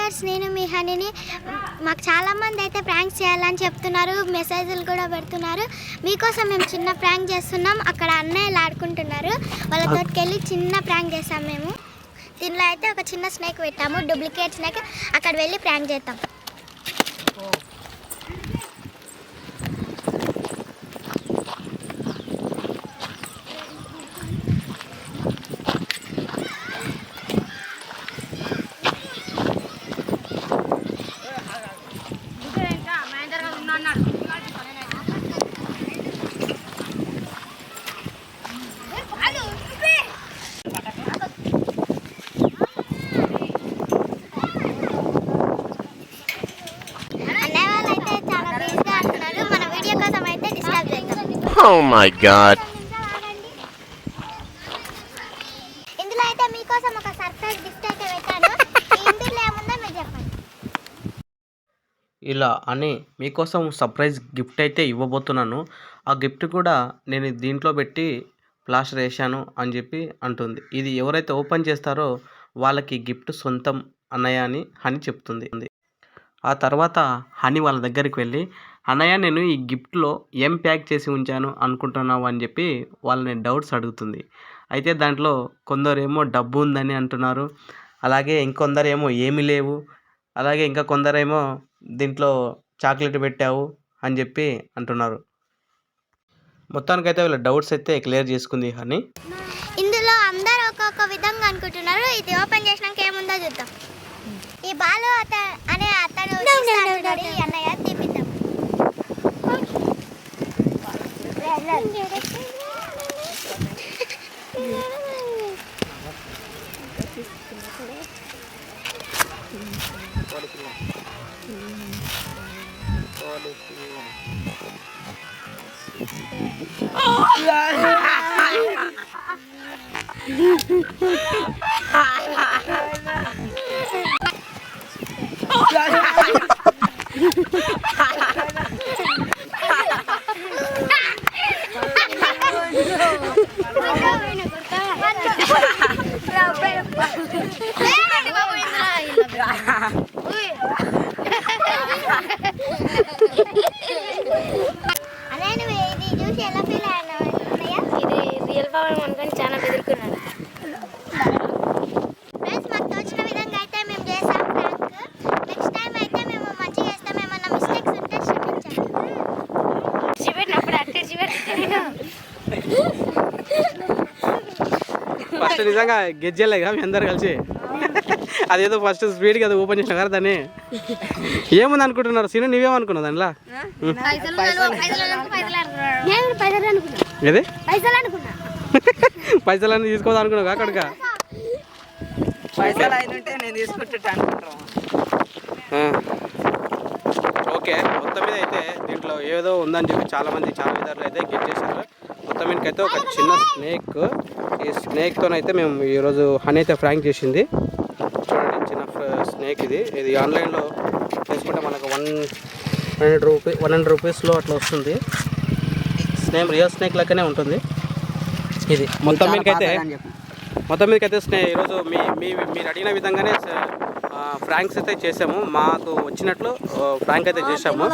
Viewers, నేను మీ హనీని. మాకు చాలామంది అయితే ప్రాంక్స్ చేయాలని చెప్తున్నారు, మెసేజ్లు కూడా పెడుతున్నారు. మీకోసం మేము చిన్న ప్రాంక్ చేస్తున్నాం. అక్కడ అన్నయ్యలు ఆడుకుంటున్నారు, వాళ్ళతోటికి వెళ్ళి చిన్న ప్రాంక్ చేస్తాం మేము. దీనిలో అయితే ఒక చిన్న స్నేక్ పెట్టాము, డూప్లికేట్ స్నేక్. అక్కడ వెళ్ళి ప్రాంక్ చేద్దాం. Oh my God. ఇందులో అయితే మీకోసం ఒక సర్ప్రైజ్ గిఫ్ట్ అయితే పెట్టాను. ఇందులో ఏముందో మీరు చెప్పండి. ఇలా అని మీకోసం సర్ప్రైజ్ గిఫ్ట్ అయితే ఇవ్వబోతున్నాను. ఆ గిఫ్ట్ కూడా నేను దీంట్లో పెట్టి ప్లాస్టర్ వేసాను అని చెప్పి అంటుంది. ఇది ఎవరైతే ఓపెన్ చేస్తారో వాళ్ళకి గిఫ్ట్ సొంతం అన్నయ్య అని చెప్తుంది. ఆ తర్వాత హనీ వాళ్ళ దగ్గరికి వెళ్ళి, అన్నయ్య నేను ఈ గిఫ్ట్లో ఏం ప్యాక్ చేసి ఉంచాను అనుకుంటున్నావు అని చెప్పి వాళ్ళని డౌట్స్ అడుగుతుంది. అయితే దాంట్లో కొందరేమో డబ్బు ఉందని అంటున్నారు, అలాగే ఇంకొందరేమో ఏమీ లేవు, అలాగే ఇంకా కొందరేమో దీంట్లో చాక్లెట్ పెట్టావు అని చెప్పి అంటున్నారు. మొత్తానికైతే వీళ్ళ డౌట్స్ అయితే క్లియర్ చేసుకుంది హనీ. ఇందులో అందరూ ఒక్కొక్క విధంగా అనుకుంటున్నారు. ఇది ఓపెన్ చేసినాక ఏముందో చూద్దాం. ఈ బాలు అనే అతను ఈ అన్నయ్య తీపిద్దాం. చాలా బెదిరుకున్నాడు. ఫ్రెండ్స్, మాకు తోచిన విధంగా అయితే మేము చేసాం ప్రాంక్. నెక్స్ట్ టైం అయితే మేము మంచిగా చేస్తాం. ఏమన్నా మిస్టేక్స్ ఉంటే క్షమించండి. ఫస్ట్ నిజంగా గెజ్జలేగా మీ అందరు కలిసి అదేదో ఫస్ట్ స్పీడ్గా అది ఓపెన్ చేసిన కదా దాన్ని ఏముంది అనుకుంటున్నారు? సీను నువ్వేమనుకున్నావు దానిలో? ఏది పైసలన్నీ తీసుకోవద్దు అనుకున్నావు అక్కడిక? ఓకే, మొత్తం మీద అయితే దీంట్లో ఏదో ఉందని చెప్పి చాలామంది చాలా విధాలు అయితే గెట్ చేశారు. మొత్తం మీదకైతే ఒక చిన్న స్నేక్, ఈ స్నేక్తోనైతే మేము ఈరోజు హనీ అయితే ఫ్రాంక్ చేసింది. చూడండి, చిన్న స్నేక్ ఇది ఆన్లైన్లో తీసుకుంటే మనకు 100 రూపీస్లో అట్లా వస్తుంది. స్నేక్ రియల్ స్నేక్ లెక్కనే ఉంటుంది ఇది. మొత్తం మీదకైతే ఈరోజు మీరు అడిగిన విధంగానే ఫ్రాంక్స్ అయితే చేసాము. మాకు వచ్చినట్లు ఫ్రాంక్ అయితే చేసాము.